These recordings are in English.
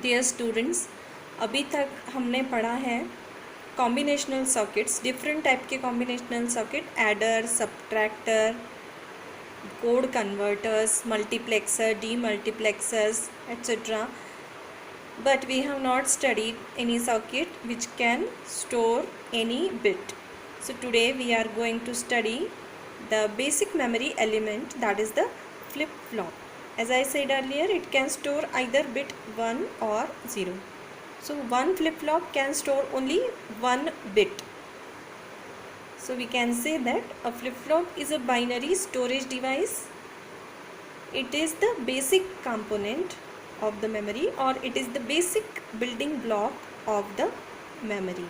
Dear students, अभी तक हमने पढ़ा है कॉम्बिनेशनल सर्किट्स, डिफरेंट टाइप के combinational circuit, adder, subtractor, code converters, multiplexer, demultiplexers, etc. But we have not studied any circuit which can store any bit. So today we are going to study the basic memory element, that is the flip-flop. As I said earlier, it can store either bit 1 or 0. So one flip-flop can store only one bit. So we can say that a flip-flop is a binary storage device. It is the basic component of the memory, or it is the basic building block of the memory.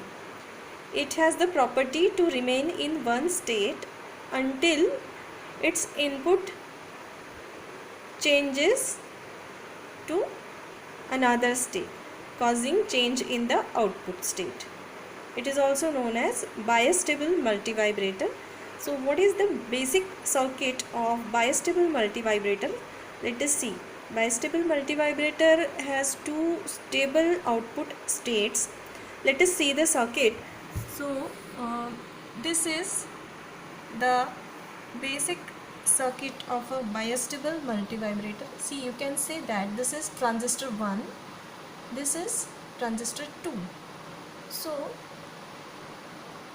It has the property to remain in one state until its input changes to another state, causing change in the output state. It is also known as bistable multivibrator. So what is the basic circuit of bistable multivibrator? Let us see. Bistable multivibrator has two stable output states. Let us see the circuit. So this is the basic circuit of a bistable multivibrator. See, you can say that this is transistor 1, this is transistor 2. So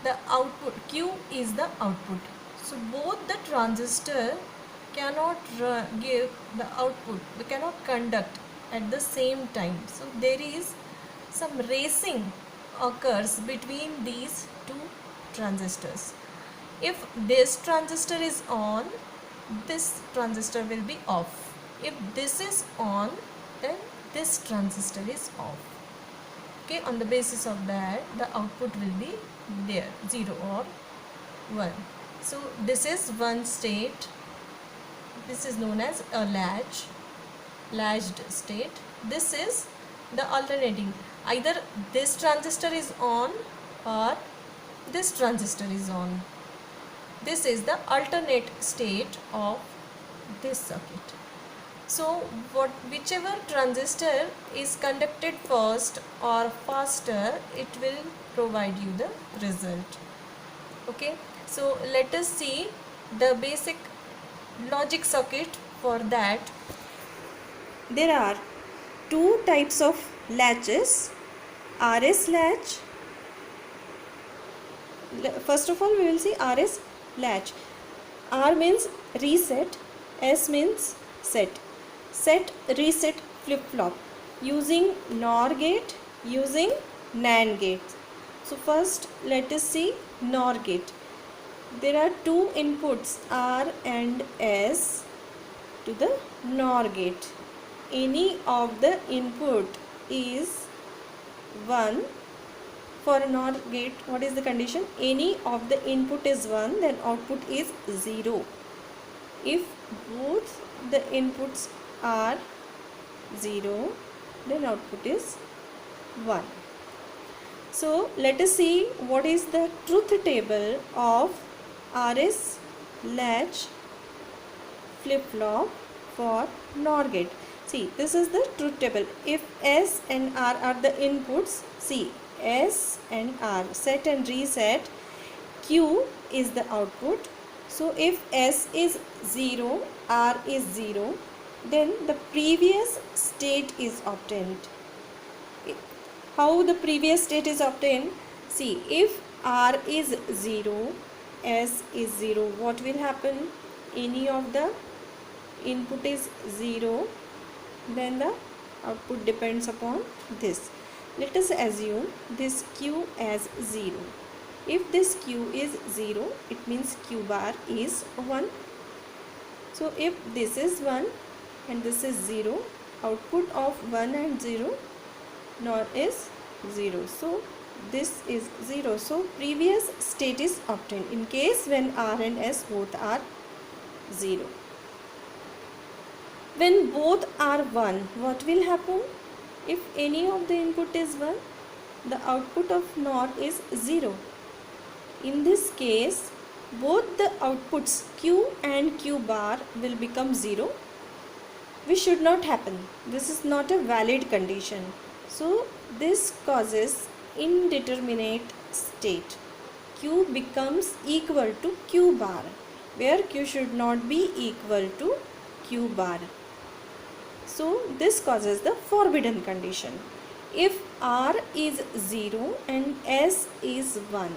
the output Q is the output. So both the transistor cannot give the output, they cannot conduct at the same time. So there is some racing occurs between these two transistors. If this transistor is on, this transistor will be off. If this is on, then this transistor is off. Okay, on the basis of that, the output will be there, 0 or 1. So this is one state. This is known as a latched state. This is the alternating. Either this transistor is on or this transistor is on. This is the alternate state of this circuit. So whichever transistor is conducted first or faster, it will provide you the result. Okay, so let us see the basic logic circuit. For that, there are two types of latches. RS latch. First of all, we will see RS latch. R means reset, S means set. Set, reset, flip-flop using NOR gate, using NAND gate. So first let us see NOR gate. There are two inputs, R and S, to the NOR gate. Any of the input is 1. For a NOR gate, what is the condition? Any of the input is 1, then output is 0. If both the inputs are 0, then output is 1. So let us see what is the truth table of RS latch flip-flop for NOR gate. See, this is the truth table. If S and R are the inputs, see, S and R, set and reset, Q is the output. So if S is 0, R is 0, then the previous state is obtained. How the previous state is obtained? See, if R is 0, S is 0, what will happen? Any of the input is 0, then the output depends upon this. Let us assume this Q as 0. If this Q is 0, it means Q bar is 1. So if this is 1 and this is 0, output of 1 and 0 NOR is 0. So this is 0. So previous state is obtained in case when R and S both are 0. When both are 1, what will happen? If any of the input is 1, the output of NOR is 0. In this case, both the outputs Q and Q bar will become 0. which should not happen. This is not a valid condition. So this causes indeterminate state. Q becomes equal to Q bar, where Q should not be equal to Q bar. So this causes the forbidden condition. If R is 0 and S is 1,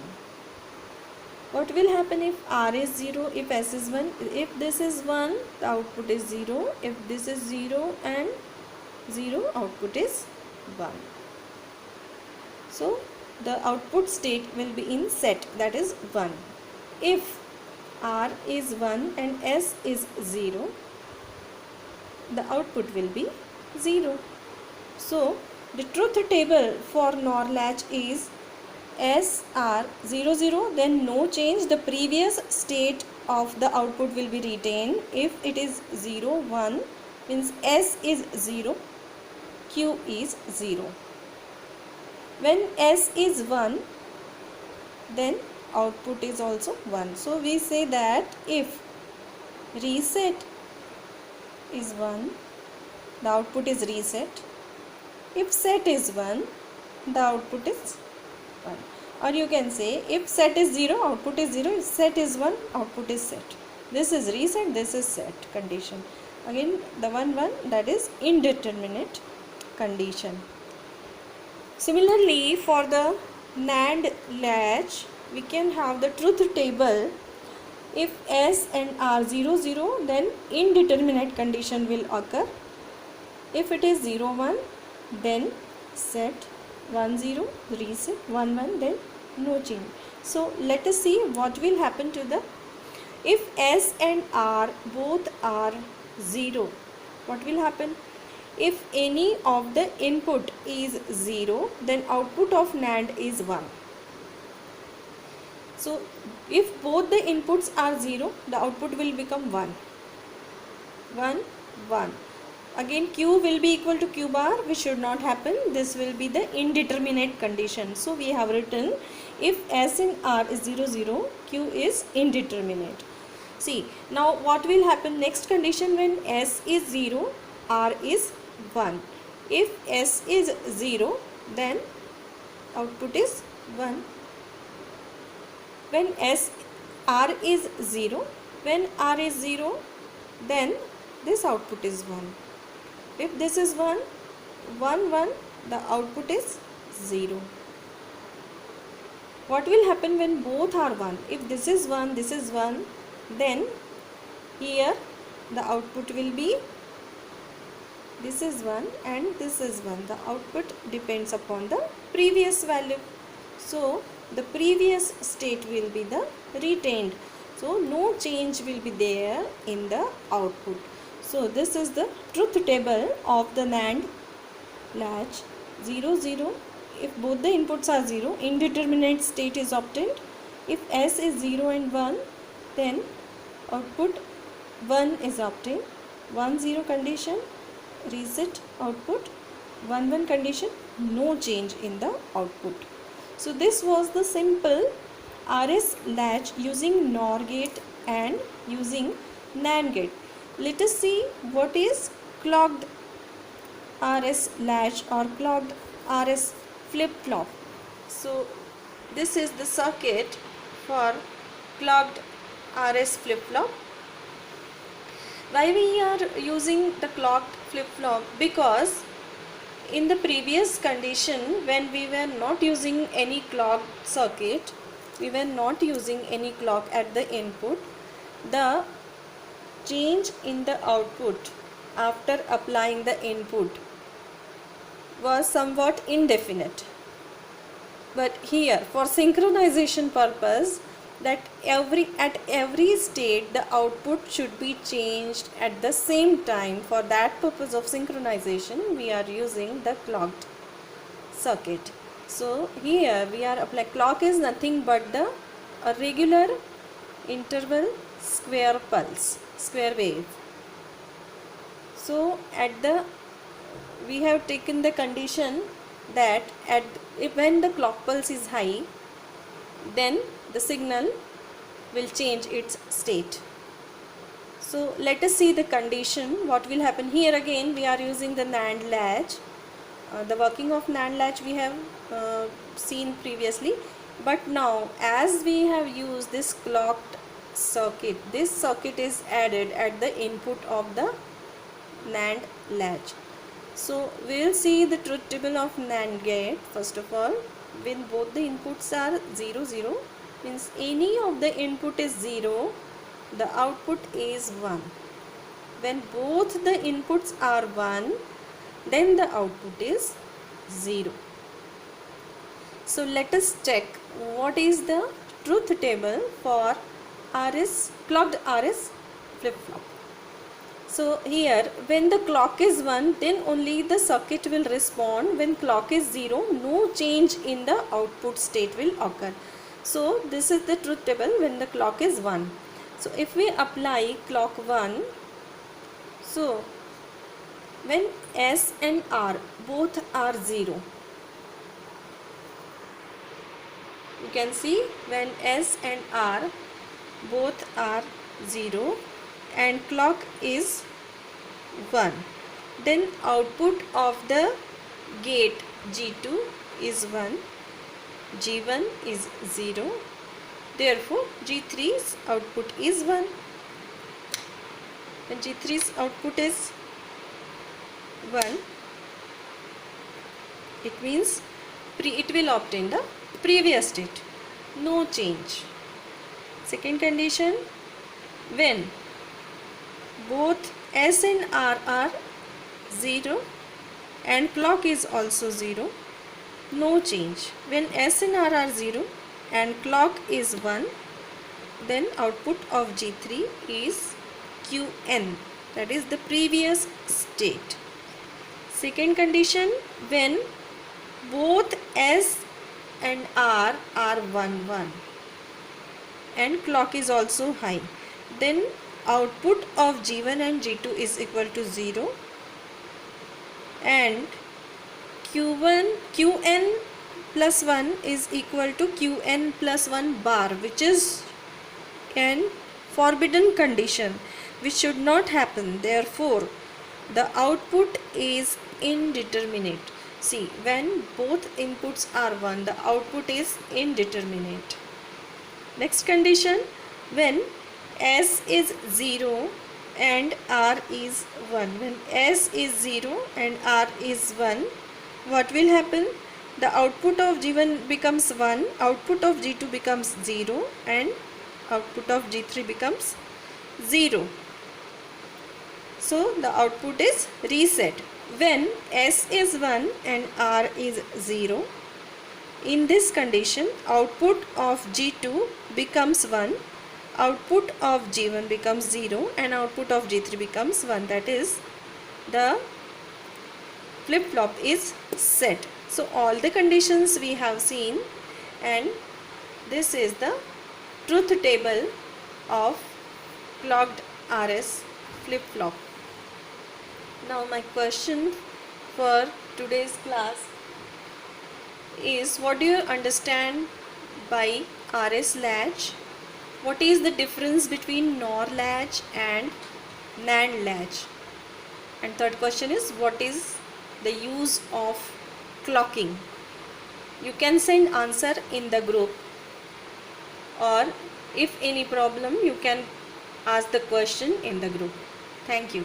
what will happen if R is 0, if S is 1? If this is 1, the output is 0. If this is 0 and 0, output is 1. So the output state will be in set, that is 1. If R is 1 and S is 0, the output will be 0. So the truth table for NOR latch is SR00, then no change, the previous state of the output will be retained. If it is 0, 1, means S is 0, Q is 0. When S is 1, then output is also 1. So we say that if reset is 1, the output is reset. If set is 1, the output is 1. Or you can say if set is 0, output is 0. If set is 1, output is set. This is reset, this is set condition. Again the 1, 1, that is indeterminate condition. Similarly, for the NAND latch, we can have the truth table. If S and R 0, 0, then indeterminate condition will occur. If it is 0, 1, then set, 1, 0, reset, 1, 1, then no change. So let us see what will happen to the, if S and R both are 0, what will happen? If any of the input is 0, then output of NAND is 1. So if both the inputs are 0, the output will become 1. 1, 1. Again Q will be equal to Q bar, which should not happen. This will be the indeterminate condition. So we have written if S and R is 0, 0, Q is indeterminate. See, now what will happen? Next condition, when S is 0, R is 1. If S is 0, then output is 1. When R is 0, when R is 0, then this output is 1. If this is 1, 1, 1, the output is 0. What will happen when both are 1? If this is 1, this is 1, then here the output will be, this is 1 and this is 1. The output depends upon the previous value. So the previous state will be the retained. So no change will be there in the output. So this is the truth table of the NAND latch. 0, 0. If both the inputs are 0, indeterminate state is obtained. If S is 0 and 1, then output 1 is obtained. 1, 0 condition, reset output. 1, 1 condition, no change in the output. So this was the simple RS latch using NOR gate and using NAND gate. Let us see what is clocked RS latch or clocked RS flip-flop. So this is the circuit for clocked RS flip-flop. Why we are using the clocked flip-flop? Because in the previous condition, when we were not using any clocked circuit, we were not using any clock at the input, the change in the output after applying the input was somewhat indefinite. But here, for synchronization purpose, that at every state the output should be changed at the same time. For that purpose of synchronization, we are using the clocked circuit. So here we are applying, clock is nothing but a regular interval square pulse, square wave. So we have taken the condition that when the clock pulse is high, then the signal will change its state. So let us see the condition. What will happen here? Again we are using the NAND latch. The working of NAND latch we have seen previously, but now as we have used this clocked circuit, this circuit is added at the input of the NAND latch. So we will see the truth table of NAND gate. First of all, when both the inputs are 0 0, means any of the input is 0, the output is 1. When both the inputs are 1, then the output is 0. So let us check what is the truth table for clocked RS flip-flop. So here when the clock is 1, then only the circuit will respond. When clock is 0, no change in the output state will occur. So this is the truth table when the clock is 1. So if we apply clock 1, so when S and R both are 0, you can see when S and R both are 0 and clock is 1, then output of the gate G2 is 1, G1 is 0, therefore G3's output is 1. When G3's output is 1, it means it will obtain the previous state, no change. Second condition, when both S and R are 0 and clock is also 0, no change. When S and R are 0 and clock is 1, then output of G3 is Qn, that is the previous state. Second condition, when both S and R are 1 1 and clock is also high, then output of G1 and G2 is equal to 0 and Qn plus 1 is equal to Qn plus 1 bar, which is an forbidden condition which should not happen. Therefore the output is indeterminate. See, when both inputs are 1, the output is indeterminate. Next condition, when S is 0 and R is 1. When S is 0 and R is 1, what will happen? The output of G1 becomes 1, output of G2 becomes 0 and output of G3 becomes 0. So the output is reset. When S is 1 and R is 0, in this condition output of G2 becomes 1, output of G1 becomes 0 and output of G3 becomes 1. That is, the flip-flop is set. So all the conditions we have seen, and this is the truth table of clocked RS flip-flop. Now my question for today's class is, what do you understand by RS latch? What is the difference between NOR latch and NAND latch? And third question is, what is the use of clocking? You can send answer in the group, or if any problem you can ask the question in the group. Thank you.